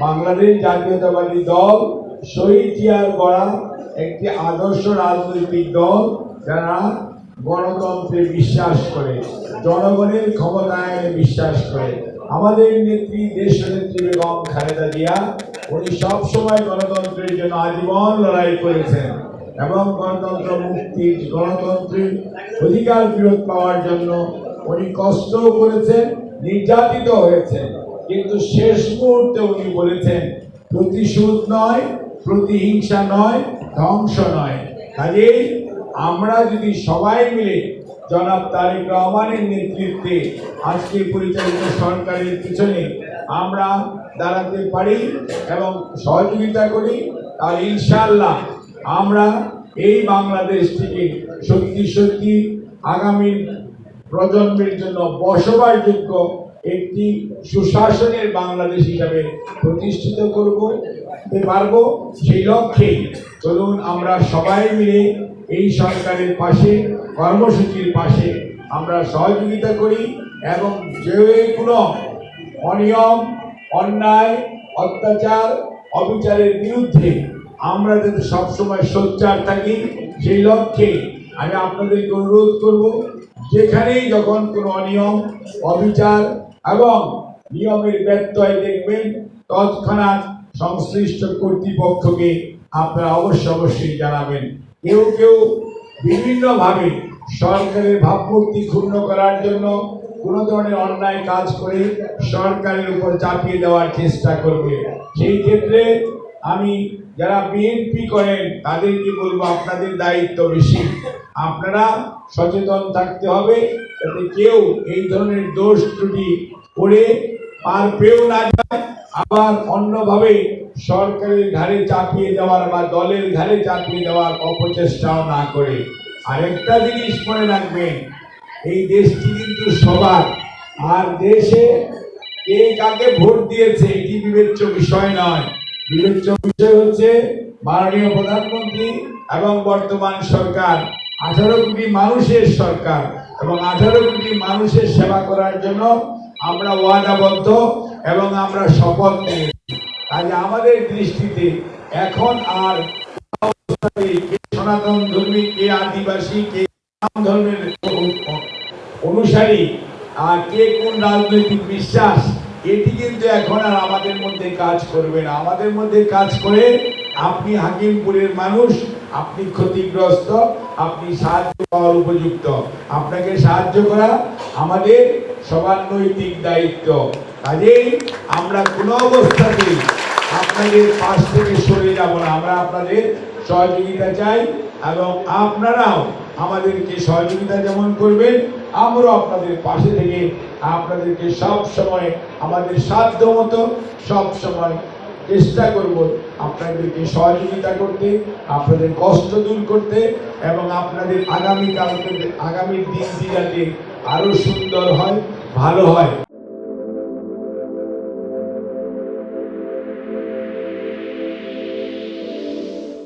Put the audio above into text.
বাংলাদেশ জাতীয়তাবাদী দল শহীদ জিয়ার গড়া একটি আদর্শ রাজনৈতিক দল, যারা গণতন্ত্রে বিশ্বাস করে, জনগণের ক্ষমতায়নে বিশ্বাস করে। আমাদের নেত্রী দেশনেত্রী বেগম খালেদা জিয়া, উনি সবসময় গণতন্ত্রের জন্য আজীবন লড়াই করেছেন এবং গণতন্ত্র মুক্তির, গণতন্ত্রের অধিকার ফেরত পাওয়ার জন্য উনি কষ্টও করেছেন, নির্যাতিত হয়েছেন। কিন্তু শেষ মুহূর্তে উনি বলেছেন, প্রতিশোধ নয়, প্রতিহিংসা নয়, ধ্বংস নয়। কাজেই আমরা যদি সবাই মিলে জনাব তারেক রহমানের নেতৃত্বে আজকে পরিচালিত সরকারের পিছনে আমরা দাঁড়াতে পারি এবং সহযোগিতা করি, তাহলে ইনশাআল্লাহ আমরা এই বাংলাদেশটিকে সত্যি সত্যি আগামী প্রজন্মের জন্য বসবাসযোগ্য একটি সুশাসনের বাংলাদেশ হিসাবে প্রতিষ্ঠিত করতে পারবো। সেই লক্ষ্যে চলুন আমরা সবাই মিলে এই সরকারের পাশে, কর্মসূচির পাশে আমরা সহযোগিতা করি এবং যে কোনো অনিয়ম, অন্যায়, অত্যাচার, অবিচারের বিরুদ্ধে আমরা যাতে সবসময় সোচ্চার থাকি, সেই লক্ষ্যে আমি আপনাদেরকে অনুরোধ করব, যেখানেই যখন কোনো অনিয়ম, অবিচার এবং নিয়মের ব্যত্যয় দেখবেন, তৎক্ষণাৎ সংশ্লিষ্ট কর্তৃপক্ষকে আপনারা অবশ্যই জানাবেন। কেউ কেউ বিভিন্নভাবে সরকারের ভাবমূর্তি ক্ষুণ্ণ করার জন্য কোনো ধরনের অন্যায় কাজ করে সরকারের উপর চাপিয়ে দেওয়ার চেষ্টা করবে। সেই ক্ষেত্রে আমি যারা বিএনপি করেন তাদেরকে বলবো, আপনাদের দায়িত্ব বেশি, আপনারা সচেতন থাকতে হবে যাতে কেউ এই ধরনের দোষ ত্রুটি করে পার পেয়েও না যায়, আবার অন্যভাবে সরকারের ঘাড়ে চাপিয়ে দেওয়ার বা দলের ঘাড়ে চাপিয়ে দেওয়ার অপচেষ্টাও না করে। আরেকটা জিনিস মনে রাখবেন, এই দেশটি কিন্তু সবার, আর দেশে কে কাকে ভোট দিয়েছে এটি বিবেচ্য বিষয় নয়। বিবেচ্য বিষয় হচ্ছে মাননীয় প্রধানমন্ত্রী এবং বর্তমান সরকার 18 কোটি মানুষের সরকার, এবং 18 কোটি মানুষের সেবা করার জন্য আমরা ওয়াদাবদ্ধ এবং আমরা শপথ নিয়েছি। কাজে আমাদের দৃষ্টিতে এখন আর কে সনাতন ধর্মী, কে আদিবাসী, কে ইসলাম ধর্মের অনুসারী, আর কে কোন রাজনৈতিক বিশ্বাস, এটি কিন্তু এখন আর আমাদের মধ্যে কাজ করবে না। আমাদের মধ্যে কাজ করে আপনি হাকিমপুরের মানুষ, আপনি ক্ষতিগ্রস্ত, আপনি সাহায্য পাওয়ার উপযুক্ত, আপনাকে সাহায্য করা আমাদের সবার নৈতিক দায়িত্ব। কাজেই আমরা কোনো অবস্থাতেই আপনাদের পাশ থেকে সরে যাব না। আমরা আপনাদের সহযোগিতা চাই এবং আপনারাও আমাদেরকে সহযোগিতা যেমন করবেন, আমরাও আপনাদের পাশে থেকে আপনাদেরকে সব সময় আমাদের সাধ্য মতো সব সময় চেষ্টা করব আপনাদেরকে সহযোগিতা করতে, আপনাদের কষ্ট দূর করতে এবং আপনাদের আগামী দিনটি যাতে আরো সুন্দর হয়, ভালো হয়।